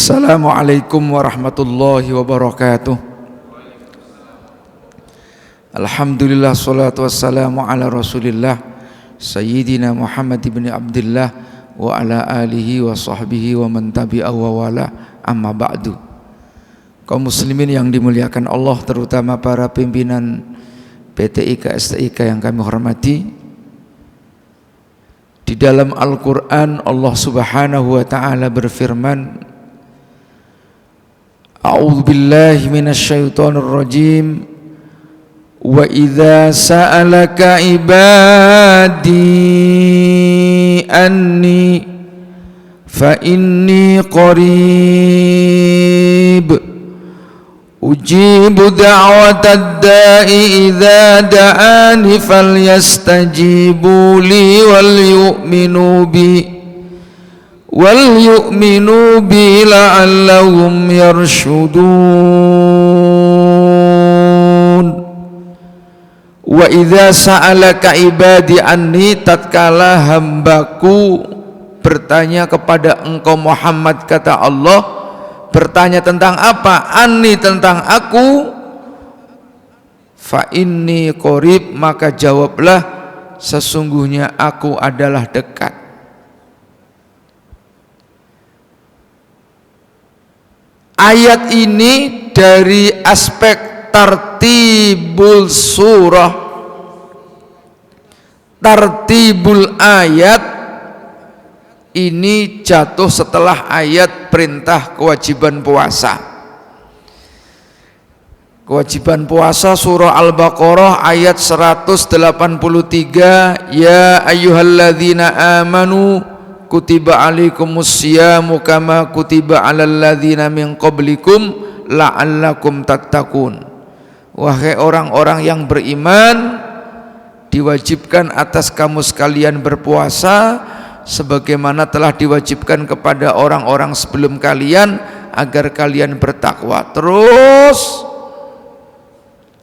Assalamualaikum warahmatullahi wabarakatuh. Alhamdulillah, salatu wassalamu ala rasulillah Sayyidina Muhammad ibn Abdullah wa ala alihi wa sahbihi wa man tabi'ahu wa wala, amma ba'du. Kaum muslimin yang dimuliakan Allah, terutama para pimpinan PTIK STIK yang kami hormati, di dalam Al-Quran Allah subhanahu wa ta'ala berfirman, A'udzu billahi minasyaitonir rajim. Wa idza sa'alaka ibadi anni fa inni qarib ujibu da'watad da'i idza da'ani falyastajibu li wal yu'minu bi la'allahum yarshudun. Wa idza sa'alaka ibadi anni, tatkala hambaku bertanya kepada engkau Muhammad, kata Allah, bertanya tentang apa? Anni, tentang aku. Fa inni qarib, maka jawablah, sesungguhnya aku adalah dekat. Ayat ini dari aspek tartibul surah, tartibul ayat, ini jatuh setelah ayat perintah kewajiban puasa. Kewajiban puasa surah Al-Baqarah ayat 183, ya ayyuhalladzina amanu kutiba alaikumusyamu kama kutiba alal ladzina min qablikum la'allakum tattaqun. Wahai orang-orang yang beriman, diwajibkan atas kamu sekalian berpuasa sebagaimana telah diwajibkan kepada orang-orang sebelum kalian agar kalian bertakwa. Terus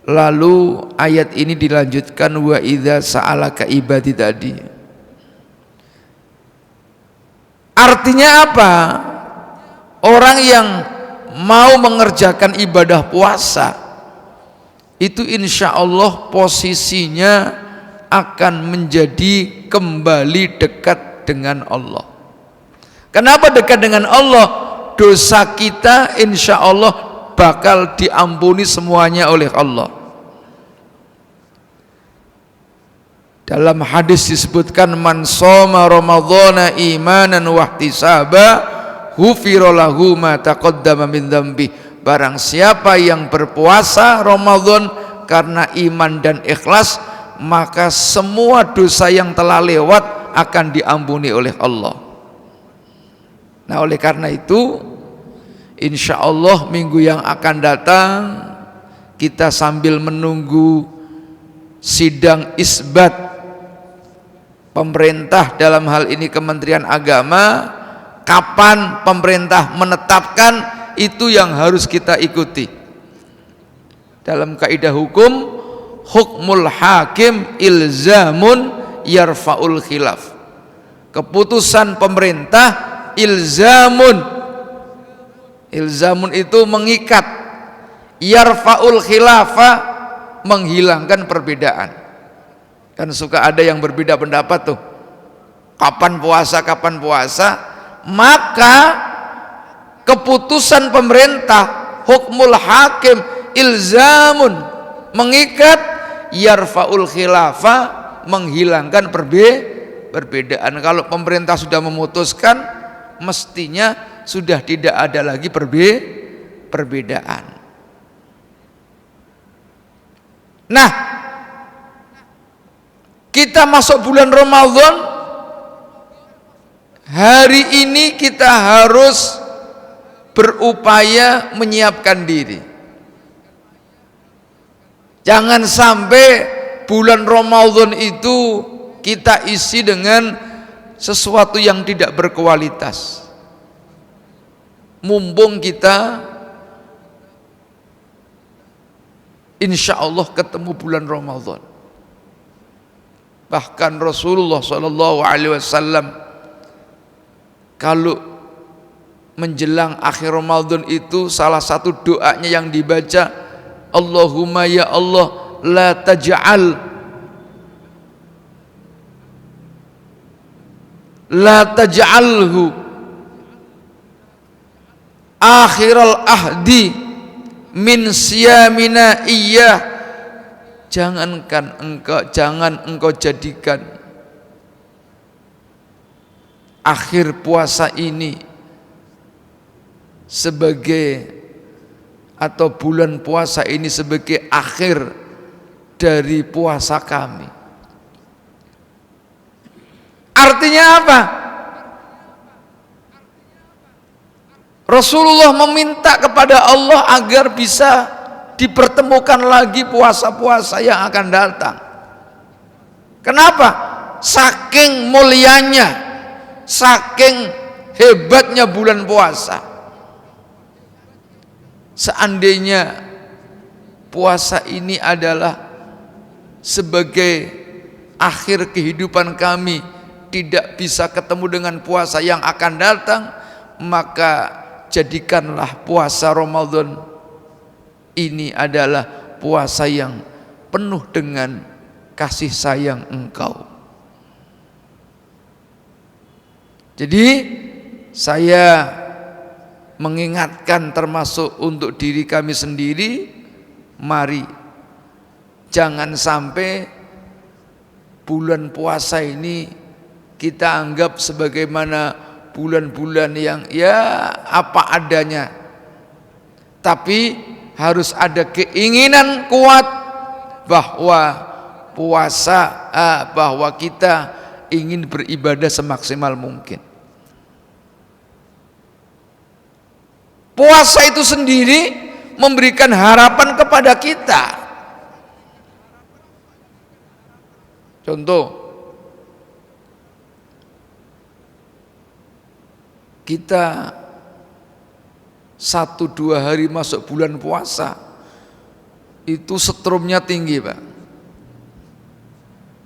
lalu ayat ini dilanjutkan, wa idza sa'alaka ibadi tadi. Artinya apa? Orang yang mau mengerjakan ibadah puasa itu insya Allah posisinya akan menjadi kembali dekat dengan Allah. Kenapa dekat dengan Allah? Dosa kita insya Allah bakal diampuni semuanya oleh Allah. Dalam hadis disebutkan, man shoma ramadhana imanan wa ihtisaba ghufira lahu ma taqaddama min dzambi. Barang siapa yang berpuasa Ramadan karena iman dan ikhlas, maka semua dosa yang telah lewat akan diampuni oleh Allah. Nah, oleh karena itu insya Allah minggu yang akan datang, kita sambil menunggu sidang isbat pemerintah, dalam hal ini Kementerian Agama, kapan pemerintah menetapkan, itu yang harus kita ikuti. Dalam kaidah hukum, hukmul hakim ilzamun yarfa'ul khilaf. Keputusan pemerintah ilzamun, ilzamun itu mengikat, yarfa'ul khilafa menghilangkan perbedaan. Kan suka ada yang berbeda pendapat tuh, kapan puasa, maka keputusan pemerintah hukmul hakim ilzamun mengikat, yarfaul khilafa menghilangkan perbedaan. Kalau pemerintah sudah memutuskan, mestinya sudah tidak ada lagi perbedaan. Nah, kita masuk bulan Ramadan, hari ini kita harus berupaya menyiapkan diri. Jangan sampai bulan Ramadan itu kita isi dengan sesuatu yang tidak berkualitas. Mumpung kita insya Allah ketemu bulan Ramadan. Bahkan Rasulullah SAW kalau menjelang akhir Ramadan itu salah satu doanya yang dibaca, Allahumma ya Allah la taj'alhu akhiral ahdi min siyamina iyyah. Jangan engkau jadikan akhir puasa ini sebagai, atau bulan puasa ini sebagai akhir dari puasa kami. Artinya apa? Rasulullah meminta kepada Allah agar bisa dipertemukan lagi puasa-puasa yang akan datang. Kenapa? Saking mulianya, saking hebatnya bulan puasa. Seandainya puasa ini adalah sebagai akhir kehidupan kami, tidak bisa ketemu dengan puasa yang akan datang, maka jadikanlah puasa Ramadan ini adalah puasa yang penuh dengan kasih sayang Engkau. Jadi saya mengingatkan termasuk untuk diri kami sendiri, mari jangan sampai bulan puasa ini kita anggap sebagaimana bulan-bulan yang ya apa adanya, tapi harus ada keinginan kuat bahwa bahwa kita ingin beribadah semaksimal mungkin. Puasa itu sendiri memberikan harapan kepada kita. Contoh, kita 1-2 hari masuk bulan puasa itu setrumnya tinggi, Pak.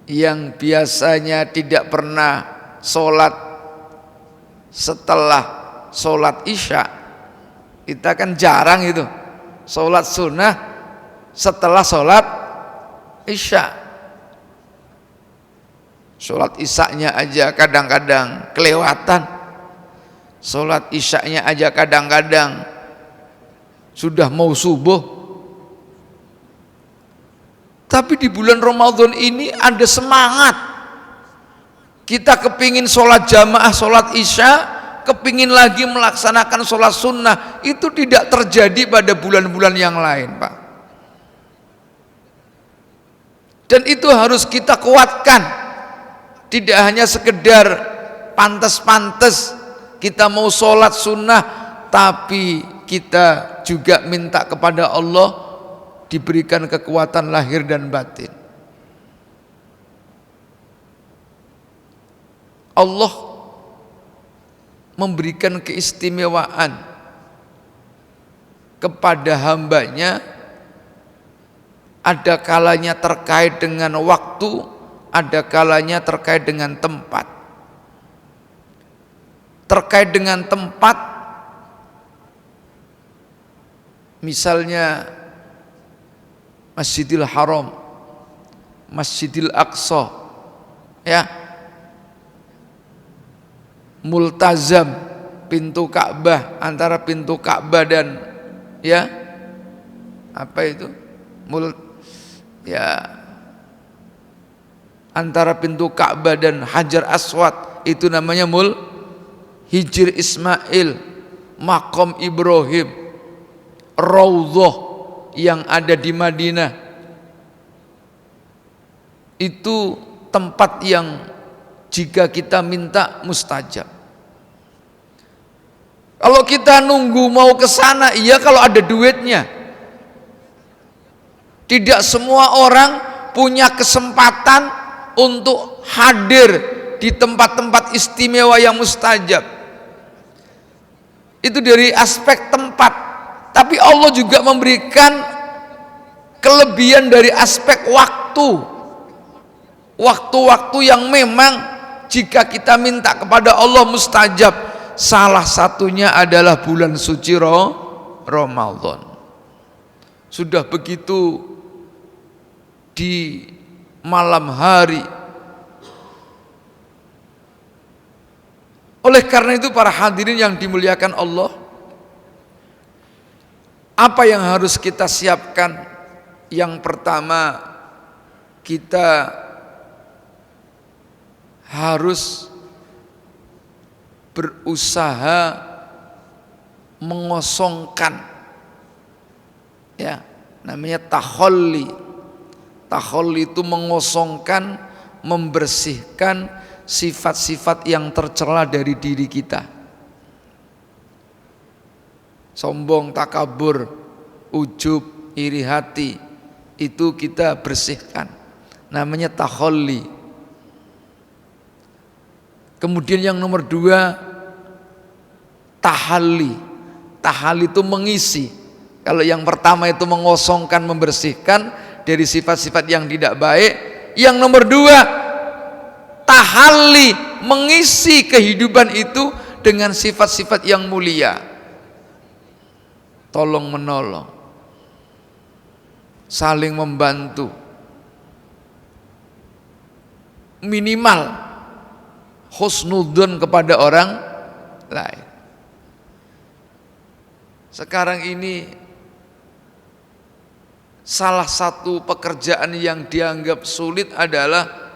Yang biasanya tidak pernah sholat setelah sholat isya, kita kan jarang itu sholat sunnah setelah sholat isya. Sholat isyanya aja kadang-kadang kelewatan, sholat isyanya aja kadang-kadang sudah mau subuh. Tapi di bulan Ramadan ini ada semangat, kita kepingin sholat jamaah, sholat isya, kepingin lagi melaksanakan sholat sunnah. Itu tidak terjadi pada bulan-bulan yang lain, Pak. Dan itu harus kita kuatkan. Tidak hanya sekedar pantas-pantas kita mau sholat sunnah, tapi kita juga minta kepada Allah diberikan kekuatan lahir dan batin. Allah memberikan keistimewaan kepada hambanya, ada kalanya terkait dengan waktu, ada kalanya terkait dengan tempat. Terkait dengan tempat, misalnya Masjidil Haram, Masjidil Aqsa, ya, multazam, pintu Ka'bah, antara pintu Ka'bah dan ya apa itu antara pintu Ka'bah dan Hajar Aswad, itu namanya Hijr Ismail, Maqam Ibrahim, Raudhah yang ada di Madinah. Itu tempat yang jika kita minta mustajab. Kalau kita nunggu mau ke sana, iya kalau ada duitnya. Tidak semua orang punya kesempatan untuk hadir di tempat-tempat istimewa yang mustajab. Itu dari aspek tempat. Tapi Allah juga memberikan kelebihan dari aspek waktu. Waktu-waktu yang memang jika kita minta kepada Allah mustajab. salah satunya adalah bulan suci Ramadan. Sudah begitu di malam hari. Oleh karena itu para hadirin yang dimuliakan Allah, apa yang harus kita siapkan? Yang pertama, kita harus berusaha mengosongkan, ya, namanya takhalli. Takhalli itu mengosongkan, membersihkan sifat-sifat yang tercela dari diri kita. Sombong, takabur, ujub, iri hati, itu kita bersihkan, namanya takhalli. Kemudian yang nomor 2, tahalli. Tahalli itu mengisi. Kalau yang pertama itu mengosongkan, membersihkan dari sifat-sifat yang tidak baik. Yang nomor 2, tahalli, mengisi kehidupan itu dengan sifat-sifat yang mulia. Tolong menolong, saling membantu, minimal husnudzon kepada orang lain. Sekarang ini salah satu pekerjaan yang dianggap sulit adalah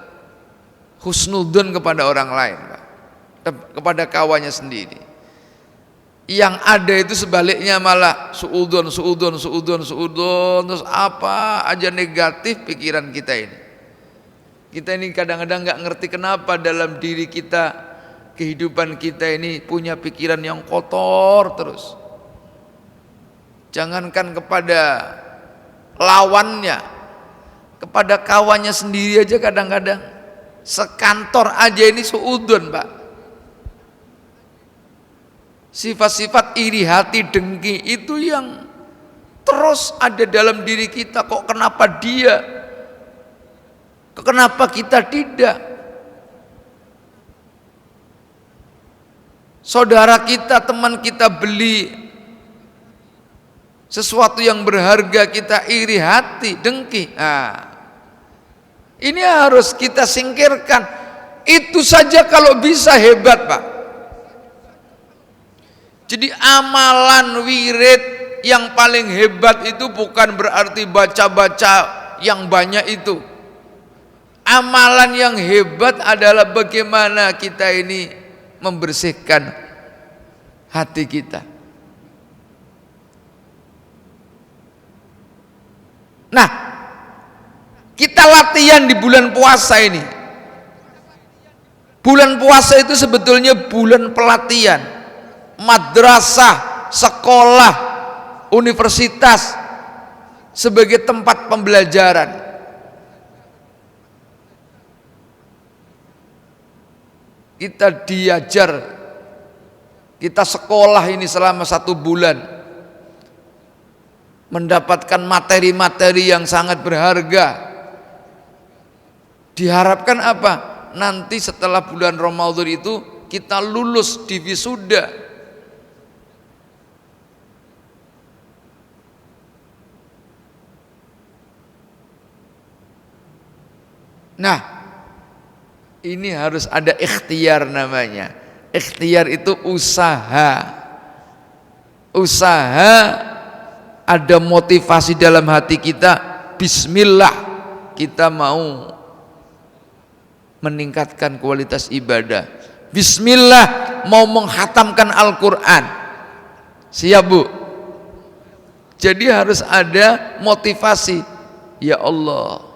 husnudzon kepada orang lain, Pak, kepada kawannya sendiri. Yang ada itu sebaliknya, malah suudzon, terus apa aja negatif pikiran kita ini. Kita ini kadang-kadang nggak ngerti kenapa dalam diri kita, kehidupan kita ini punya pikiran yang kotor terus. Jangankan kepada lawannya, kepada kawannya sendiri aja kadang-kadang, sekantor aja ini suudzon, Pak. Sifat-sifat iri hati, dengki itu yang terus ada dalam diri kita. Kok kenapa dia, kenapa kita tidak? Saudara kita, teman kita beli sesuatu yang berharga, kita iri hati, dengki. Nah, ini harus kita singkirkan. Itu saja kalau bisa hebat, Pak. Jadi amalan wirid yang paling hebat itu bukan berarti baca-baca yang banyak itu. Amalan yang hebat adalah bagaimana kita ini membersihkan hati kita. Nah, kita latihan di bulan puasa ini. Bulan puasa itu sebetulnya bulan pelatihan. Madrasah, sekolah, universitas sebagai tempat pembelajaran. Kita diajar, kita sekolah ini selama 1 bulan, mendapatkan materi-materi yang sangat berharga. Diharapkan apa? Nanti setelah bulan Ramadan itu kita lulus di wisuda. Nah, ini harus ada ikhtiar namanya. Ikhtiar itu usaha. Usaha, ada motivasi dalam hati kita. Bismillah, kita mau meningkatkan kualitas ibadah. Bismillah, mau menghatamkan Al-Quran. Siap, Bu? Jadi harus ada motivasi. Ya Allah,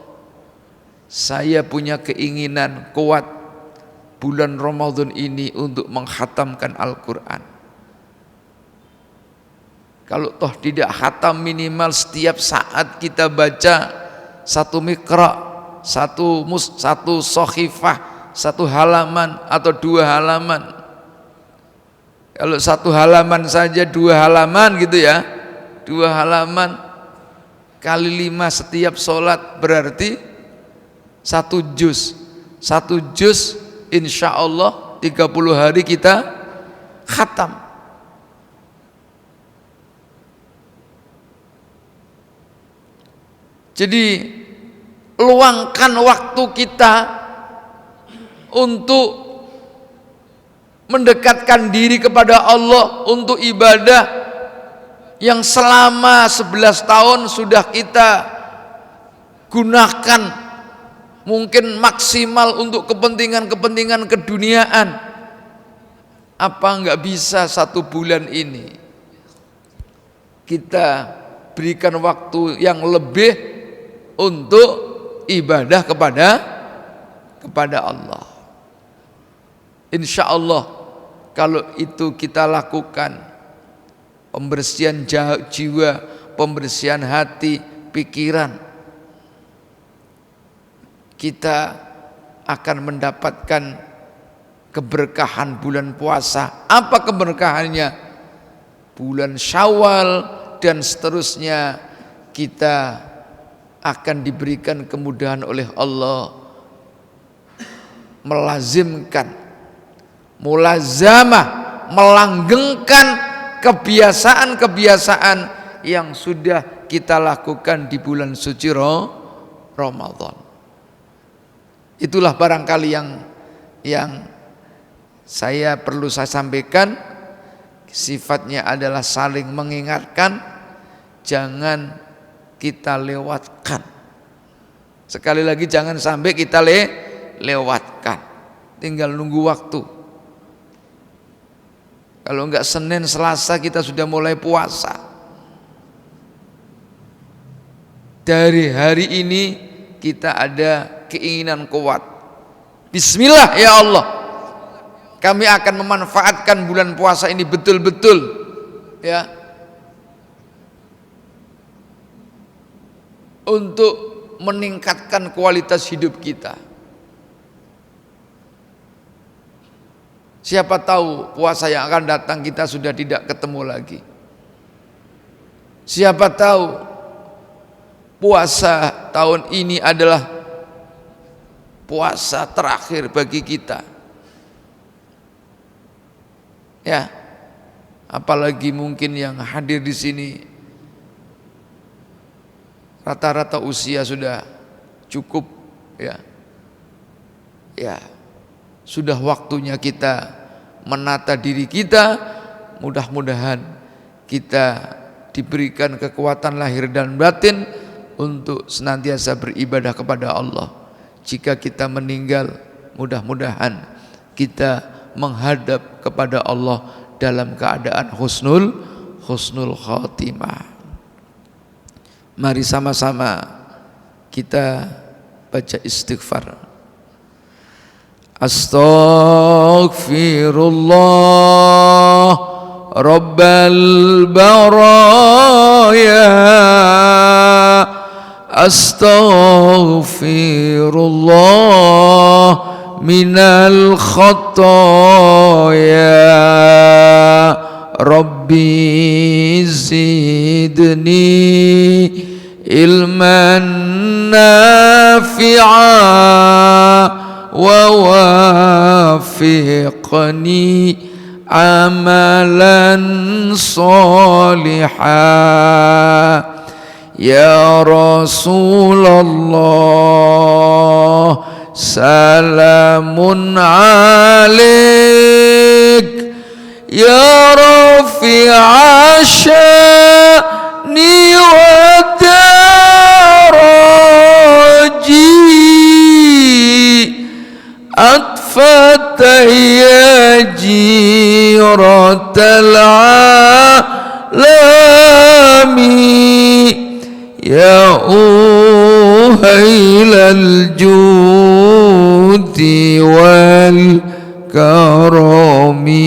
saya punya keinginan kuat bulan Ramadan ini untuk menghatamkan Al-Quran. Kalau toh tidak khatam, minimal setiap saat kita baca 1 mikra, 1 sohifah, 1 halaman atau 2 halaman. Kalau 1 halaman saja, 2 halaman gitu ya, 2 halaman kali 5 setiap sholat berarti 1 juz. 1 juz insya Allah 30 hari kita khatam. Jadi luangkan waktu kita untuk mendekatkan diri kepada Allah, untuk ibadah yang selama 11 tahun sudah kita gunakan mungkin maksimal untuk kepentingan-kepentingan keduniaan. Apa enggak bisa 1 bulan ini kita berikan waktu yang lebih untuk ibadah kepada Allah. Insya Allah kalau itu kita lakukan, pembersihan jiwa, pembersihan hati, pikiran, kita akan mendapatkan keberkahan bulan puasa. Apa keberkahannya? Bulan Syawal dan seterusnya kita akan diberikan kemudahan oleh Allah melazimkan, mulazamah, melanggengkan kebiasaan-kebiasaan yang sudah kita lakukan di bulan suci Ramadan. Itulah barangkali yang saya perlu saya sampaikan. Sifatnya adalah saling mengingatkan, jangan kita lewatkan. Sekali lagi, jangan sampai kita lewatkan. Tinggal nunggu waktu. Kalau enggak Senin, Selasa kita sudah mulai puasa. Dari hari ini kita ada keinginan kuat. Bismillah ya Allah, kami akan memanfaatkan bulan puasa ini betul-betul, ya, untuk meningkatkan kualitas hidup kita. Siapa tahu puasa yang akan datang kita sudah tidak ketemu lagi. Siapa tahu puasa tahun ini adalah puasa terakhir bagi kita. Ya, apalagi mungkin yang hadir di sini rata-rata usia sudah cukup, ya. Ya, sudah waktunya kita menata diri kita. Mudah-mudahan kita diberikan kekuatan lahir dan batin untuk senantiasa beribadah kepada Allah. Jika kita meninggal, mudah-mudahan kita menghadap kepada Allah dalam keadaan husnul khatimah. Mari sama-sama kita baca istighfar. Astaghfirullah Rabbal baraya, astaghfirullah minal khataya, Rabbi zidni ilman nafi'a wa wafiqni amalan salihah. Ya Rasulullah salamun alaik, ya rafi'a sya'ni wa daraji, atfataya jiratal alami, ya uhailal judi wal karami,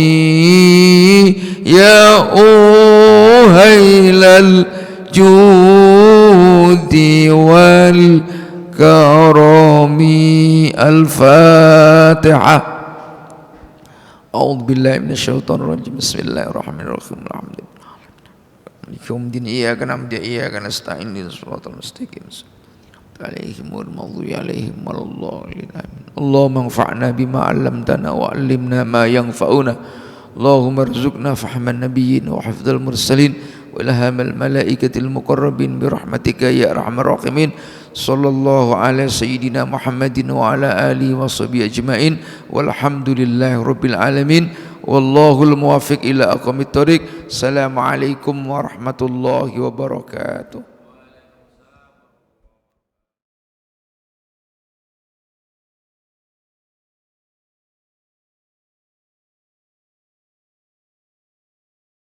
ya uhailal judi wal karami. Al-Fatihah. A'udzu billahi minasyaitonir rajim. Bismillahirrahmanirrahim. Alhamdulillah. Iyyaka na'budu wa iyyaka nasta'in. Ihdinas siratal mustaqim. Alaihim wal maghdubi alaihim waladdallin. Allahumma anfa'na bima 'allamtana wa 'allimna ma yanfa'una Allahumma rzuqna fahman nabiyyin wa hifdzal mursalin wa ilhamal malaikatil muqarrabin bi rahmatika ya arhamar rahimin. Sallallahu ala sayyidina Muhammadin wa ala alihi wa sahbihi ajmain walhamdulillahi rabbil alamin. Wallahul muwaffiq ila aqwamit thoriq. Assalamualaikum warahmatullahi wabarakatuh.